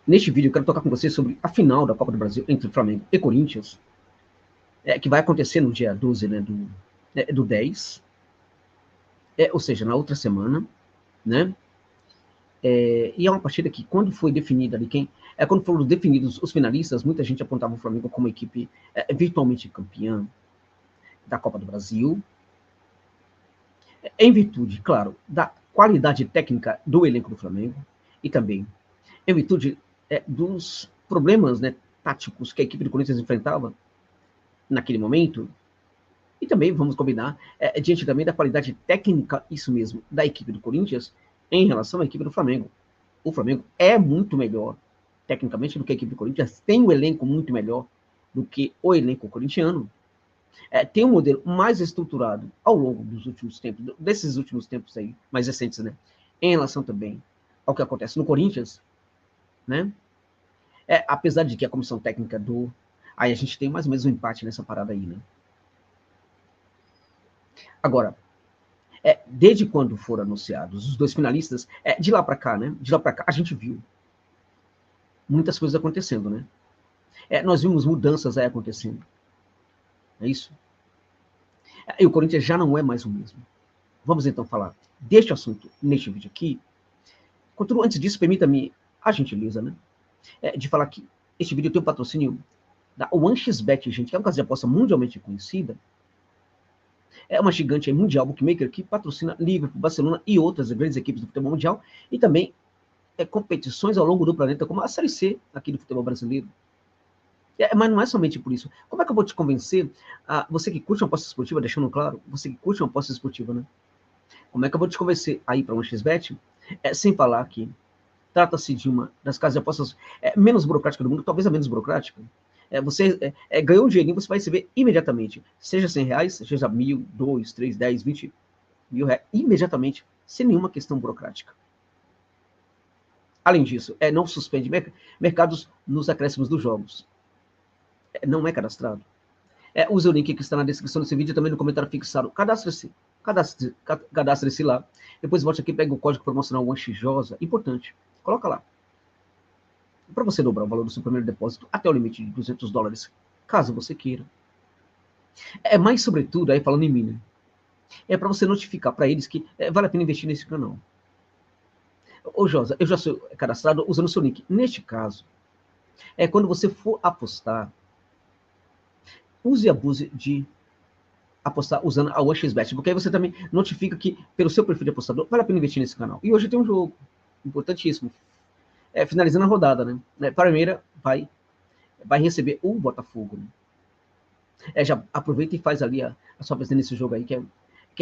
Neste vídeo eu quero tocar com vocês sobre a final da Copa do Brasil entre Flamengo e Corinthians, que vai acontecer no dia 12, né, do 10, ou seja, na outra semana, né? E é uma partida que, quando foi definida ali, quando foram definidos os finalistas, muita gente apontava o Flamengo como equipe virtualmente campeã da Copa do Brasil, em virtude, claro, da qualidade técnica do elenco do Flamengo e também em virtude dos problemas, né, táticos que a equipe do Corinthians enfrentava naquele momento, e também, vamos combinar, diante também da qualidade técnica, isso mesmo, da equipe do Corinthians em relação à equipe do Flamengo. O Flamengo é muito melhor, tecnicamente, do que a equipe do Corinthians, tem um elenco muito melhor do que o elenco corintiano, tem um modelo mais estruturado ao longo dos últimos tempos, desses últimos tempos aí, mais recentes, né? Em relação também ao que acontece no Corinthians, né? Apesar de que a comissão técnica Aí a gente tem mais ou menos um empate nessa parada aí, né? Agora, desde quando foram anunciados os dois finalistas, de lá para cá, né? De lá para cá, a gente viu muitas coisas acontecendo, né? Nós vimos mudanças aí acontecendo. É isso? E o Corinthians já não é mais o mesmo. Vamos então falar deste assunto neste vídeo aqui. Contudo, antes disso, permita-me a gentileza, né? De falar que este vídeo tem um patrocínio da OneXBet, gente, que é uma casa de aposta mundialmente conhecida. É uma gigante mundial bookmaker que patrocina Liverpool, Barcelona e outras grandes equipes do futebol mundial e também competições ao longo do planeta, como a Série C aqui do futebol brasileiro. Mas não é somente por isso. Como é que eu vou te convencer, você que curte uma aposta esportiva, deixando claro, você que curte uma aposta esportiva, né? Como é que eu vou te convencer a ir para uma XBET, sem falar que trata-se de uma das casas de apostas menos burocrática do mundo, talvez a menos burocrática. Você ganhou um dinheirinho, você vai receber imediatamente, seja R$100, seja 1.000, 2, 3, 10, 20 mil reais, imediatamente, sem nenhuma questão burocrática. Além disso, não suspende mercados nos acréscimos dos jogos. Não é cadastrado. Use o link que está na descrição desse vídeo e também no comentário fixado. Cadastre-se lá. Depois volte aqui e pega o código promocional OneXJosa. Importante. Coloca lá. Para você dobrar o valor do seu primeiro depósito até o limite de $200, caso você queira. Mais sobretudo, aí falando em mim, né? Para você notificar para eles que vale a pena investir nesse canal. Ô Josa, eu já sou cadastrado usando o seu link. Neste caso, quando você for apostar, use e abuse de apostar usando a OneXBet, porque aí você também notifica que, pelo seu perfil de apostador, vale a pena investir nesse canal. E hoje tem um jogo importantíssimo. Finalizando a rodada, né? Primeira vai receber o Botafogo. Né? Já aproveita e faz ali a sua presença nesse jogo aí, que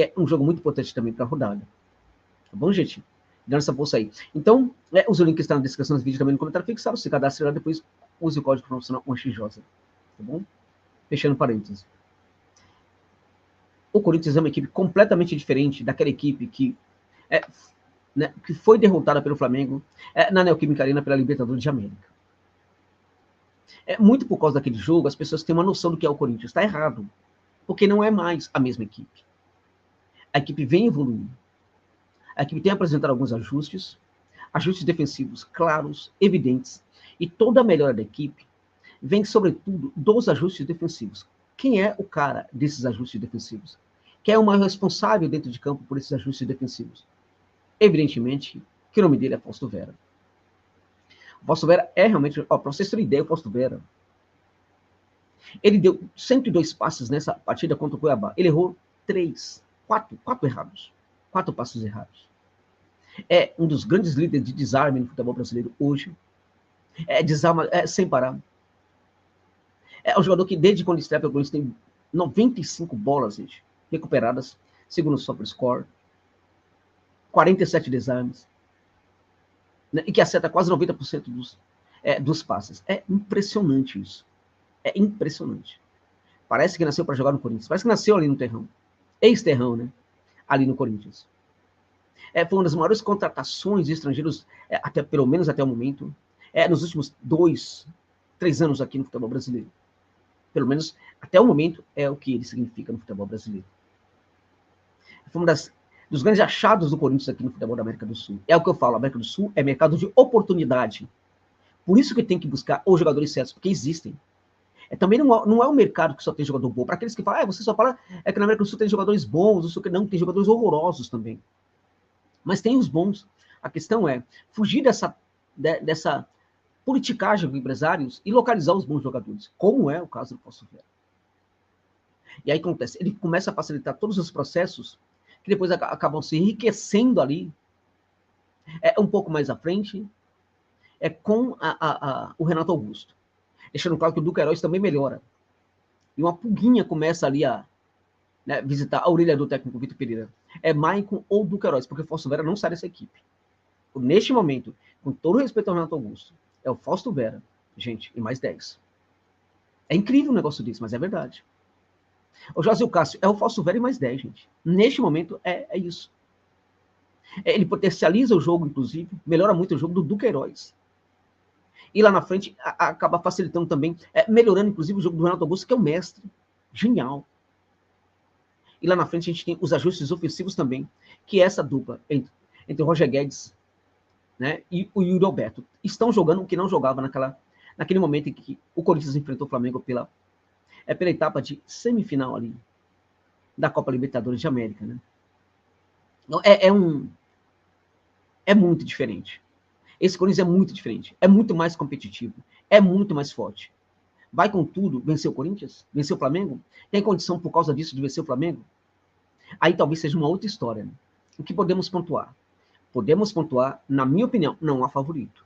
é um jogo muito importante também para a rodada. Tá bom, gente? Dando essa bolsa aí. Então, use o link que está na descrição desse vídeo também no comentário fixado, se cadastre lá, depois use o código promocional OneXJosa. Tá bom? Fechando parênteses. O Corinthians é uma equipe completamente diferente daquela equipe que foi derrotada pelo Flamengo na Neoquímica Arena pela Libertadores de América. Muito por causa daquele jogo, as pessoas têm uma noção do que é o Corinthians. Está errado, porque não é mais a mesma equipe. A equipe vem evoluindo. A equipe tem apresentado alguns ajustes defensivos claros, evidentes, e toda a melhora da equipe vem, sobretudo, dos ajustes defensivos. Quem é o cara desses ajustes defensivos? Quem é o maior responsável dentro de campo por esses ajustes defensivos? Evidentemente que o nome dele é Fausto Vera. O Fausto Vera é realmente... Para vocês terem ideia, o Fausto Vera, ele deu 102 passes nessa partida contra o Cuiabá. Ele errou 4 errados. 4 passos errados. É um dos grandes líderes de desarme no futebol brasileiro hoje. Desarma sem parar. É um jogador que, desde quando estreia pelo Corinthians, tem 95 bolas, gente, recuperadas, segundo o SofaScore, 47 desarmes, né, e que acerta quase 90% dos passes. É impressionante isso. É impressionante. Parece que nasceu para jogar no Corinthians. Parece que nasceu ali no terrão. Ex-terrão, né? Ali no Corinthians. Foi uma das maiores contratações de estrangeiros, pelo menos até o momento, nos últimos 2, 3 anos aqui no futebol brasileiro. Pelo menos até o momento é o que ele significa no futebol brasileiro. Foi um dos grandes achados do Corinthians aqui no futebol da América do Sul. É o que eu falo, a América do Sul é mercado de oportunidade. Por isso que tem que buscar os jogadores certos, porque existem. Também não é um mercado que só tem jogador bom. Para aqueles que falam, você só fala que na América do Sul tem jogadores bons, não, tem jogadores horrorosos também. Mas tem os bons. A questão é fugir dessa politicagem com empresários e localizar os bons jogadores, como é o caso do Fausto Vera. E aí acontece, ele começa a facilitar todos os processos que depois acabam se enriquecendo ali, um pouco mais à frente, com o Renato Augusto. Deixando claro que o Duqueiroz também melhora. E uma pulguinha começa ali a visitar a orelha do técnico Vitor Pereira. É Maicon ou Duqueiroz, porque o Fausto Vera não sai dessa equipe. Neste momento, com todo o respeito ao Renato Augusto, é o Fausto Vera, gente, e mais 10. É incrível um negócio desse, mas é verdade. O José Cássio é o Fausto Vera e mais 10, gente. Neste momento, é isso. Ele potencializa o jogo, inclusive, melhora muito o jogo do Duqueiroz. E lá na frente, acaba facilitando também, melhorando, inclusive, o jogo do Renato Augusto, que é o mestre. Genial. E lá na frente a gente tem os ajustes ofensivos também, que é essa dupla entre o Roger Guedes, né, e o Yuri Alberto. Estão jogando o que não jogava naquele momento em que o Corinthians enfrentou o Flamengo pela etapa de semifinal ali da Copa Libertadores de América. Né? Então, é muito diferente. Esse Corinthians é muito diferente. É muito mais competitivo. É muito mais forte. Vai com tudo vencer o Corinthians? Vencer o Flamengo? Tem condição por causa disso de vencer o Flamengo? Aí talvez seja uma outra história. Né? O que podemos pontuar? Podemos pontuar, na minha opinião, não há favorito.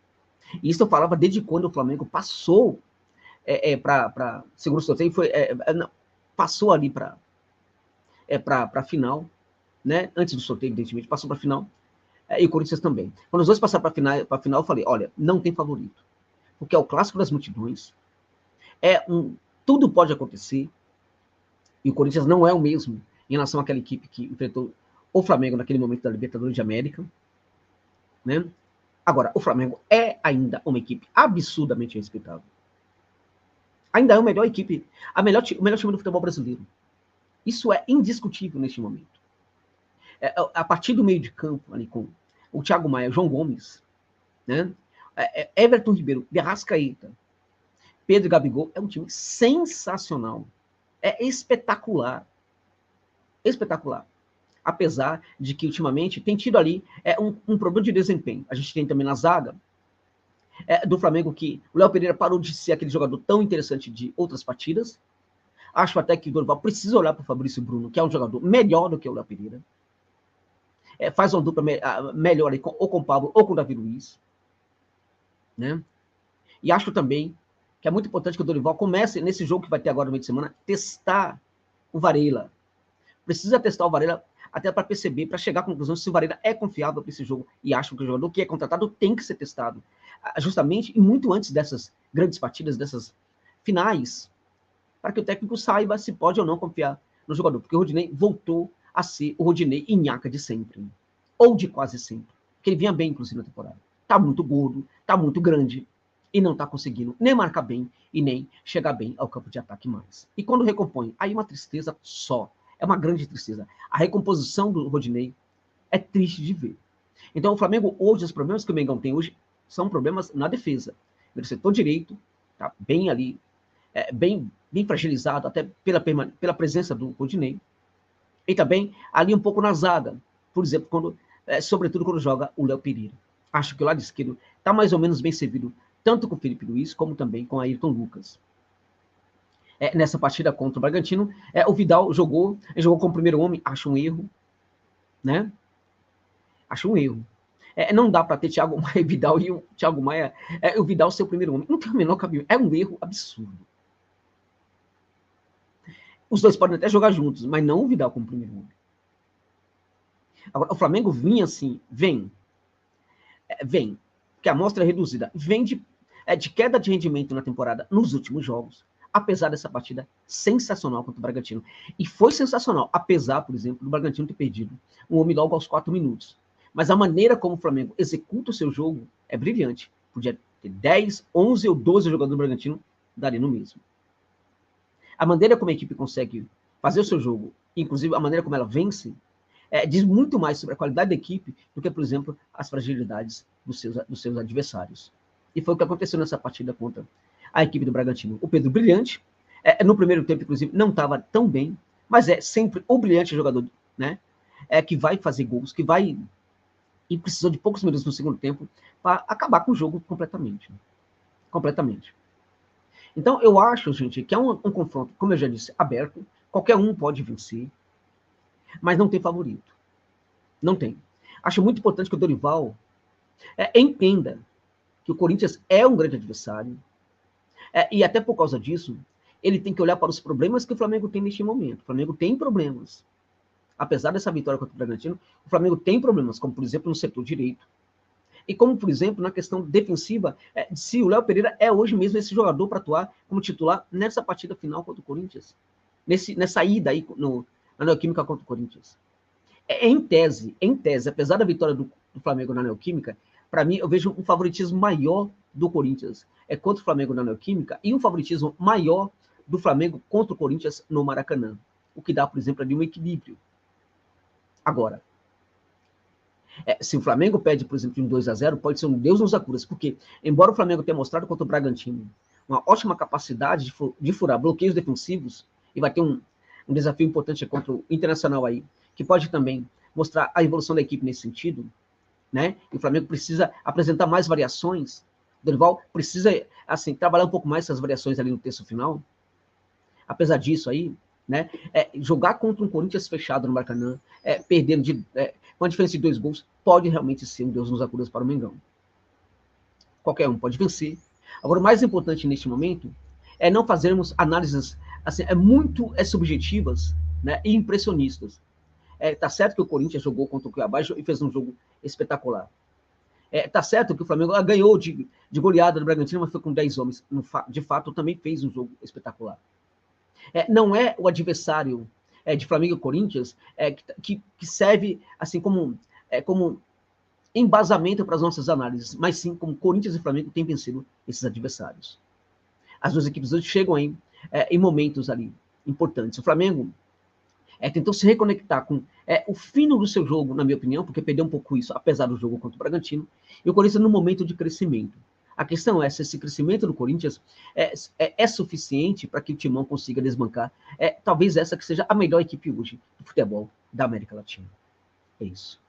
E isso eu falava desde quando o Flamengo passou para segundo sorteio, passou ali para a final, né? Antes do sorteio, evidentemente, passou para a final, e o Corinthians também. Quando os dois passaram para a final, eu falei, olha, não tem favorito, porque é o clássico das multidões, tudo pode acontecer, e o Corinthians não é o mesmo em relação àquela equipe que enfrentou o Flamengo naquele momento da Libertadores de América, né? Agora, o Flamengo é ainda uma equipe absurdamente respeitável. Ainda é a melhor equipe, o melhor time do futebol brasileiro. Isso é indiscutível neste momento. A partir do meio de campo, ali com o Thiago Maia, João Gomes, né? Everton Ribeiro, de Arrascaeta, Pedro e Gabigol, é um time sensacional. É espetacular. Espetacular. Apesar de que, ultimamente, tem tido ali um problema de desempenho. A gente tem também na zaga do Flamengo que o Léo Pereira parou de ser aquele jogador tão interessante de outras partidas. Acho até que o Dorival precisa olhar para o Fabrício Bruno, que é um jogador melhor do que o Léo Pereira. Faz uma dupla melhor aí, ou com o Pablo ou com o Davi Luiz. Né? E acho também que é muito importante que o Dorival comece, nesse jogo que vai ter agora no meio de semana, testar o Varela. Precisa testar o Varela até para perceber, para chegar à conclusão se o Varela é confiável para esse jogo. E acho que o jogador que é contratado tem que ser testado. Justamente, e muito antes dessas grandes partidas, dessas finais, para que o técnico saiba se pode ou não confiar no jogador. Porque o Rodinei voltou a ser o Rodinei Inhaca de sempre. Ou de quase sempre. Porque ele vinha bem, inclusive, na temporada. Está muito gordo, está muito grande. E não está conseguindo nem marcar bem e nem chegar bem ao campo de ataque mais. E quando recompõe, aí uma tristeza só. É uma grande tristeza. A recomposição do Rodinei é triste de ver. Então, o Flamengo, hoje, os problemas que o Mengão tem hoje são problemas na defesa. No setor direito, tá bem ali, bem fragilizado, até pela presença do Rodinei. E também ali um pouco na zaga, por exemplo, sobretudo quando joga o Léo Pereira. Acho que o lado esquerdo está mais ou menos bem servido, tanto com o Felipe Luiz, como também com Ayrton Lucas. Nessa partida contra o Bragantino, o Vidal jogou como primeiro homem, acho um erro, né? Acho um erro. Não dá para ter Thiago Maia e Vidal e o Thiago Maia, o Vidal ser o primeiro homem. Não tem o menor cabimento. É um erro absurdo. Os dois podem até jogar juntos, mas não o Vidal como primeiro homem. Agora, o Flamengo vinha assim, vem, porque a amostra é reduzida, vem de queda de rendimento na temporada nos últimos jogos, apesar dessa partida sensacional contra o Bragantino. E foi sensacional, apesar, por exemplo, do Bragantino ter perdido um homem logo aos 4 minutos. Mas a maneira como o Flamengo executa o seu jogo é brilhante. Podia ter 10, 11 ou 12 jogadores do Bragantino, daria no mesmo. A maneira como a equipe consegue fazer o seu jogo, inclusive a maneira como ela vence, diz muito mais sobre a qualidade da equipe do que, por exemplo, as fragilidades dos seus adversários. E foi o que aconteceu nessa partida contra a equipe do Bragantino. O Pedro brilhante, no primeiro tempo, inclusive, não estava tão bem, mas é sempre o brilhante jogador, né? Que vai fazer gols, que vai... E precisou de poucos minutos no segundo tempo para acabar com o jogo completamente. Completamente. Então, eu acho, gente, que é um confronto, como eu já disse, aberto. Qualquer um pode vencer, mas não tem favorito. Não tem. Acho muito importante que o Dorival entenda que o Corinthians é um grande adversário, e até por causa disso, ele tem que olhar para os problemas que o Flamengo tem neste momento. O Flamengo tem problemas. Apesar dessa vitória contra o Bragantino, o Flamengo tem problemas, como, por exemplo, no setor direito. E como, por exemplo, na questão defensiva, se o Léo Pereira é hoje mesmo esse jogador para atuar como titular nessa partida final contra o Corinthians. Nessa ida aí na Neoquímica contra o Corinthians. Em tese, apesar da vitória do Flamengo na Neoquímica, para mim, eu vejo um favoritismo maior do Corinthians contra o Flamengo na Neoquímica e um favoritismo maior do Flamengo contra o Corinthians no Maracanã. O que dá, por exemplo, ali um equilíbrio. Agora, se o Flamengo pede, por exemplo, um 2-0, pode ser um Deus nos acuda, porque, embora o Flamengo tenha mostrado contra o Bragantino uma ótima capacidade de furar bloqueios defensivos, e vai ter um desafio importante contra o Internacional aí, que pode também mostrar a evolução da equipe nesse sentido, né? E o Flamengo precisa apresentar mais variações, o Dorival precisa, assim, trabalhar um pouco mais essas variações ali no terço final. Apesar disso aí, né, jogar contra um Corinthians fechado no Maracanã, perdendo com a diferença de 2 gols, pode realmente ser um Deus nos acuda para o Mengão. Qualquer um pode vencer. Agora, o mais importante neste momento é não fazermos análises assim, muito subjetivas, né, e impressionistas. Tá certo que o Corinthians jogou contra o Cuiabá e fez um jogo espetacular. Tá certo que o Flamengo ganhou de goleada do Bragantino, mas foi com 10 homens. De fato, também fez um jogo espetacular. Não é o adversário de Flamengo e Corinthians que serve assim como embasamento para as nossas análises, mas sim como Corinthians e Flamengo têm vencido esses adversários. As duas equipes hoje chegam aí em momentos ali importantes. O Flamengo tentou se reconectar com o fino do seu jogo, na minha opinião, porque perdeu um pouco isso, apesar do jogo contra o Bragantino, e o Corinthians no momento de crescimento. A questão é se esse crescimento do Corinthians é suficiente para que o Timão consiga desbancar. Talvez essa que seja a melhor equipe hoje do futebol da América Latina. É isso.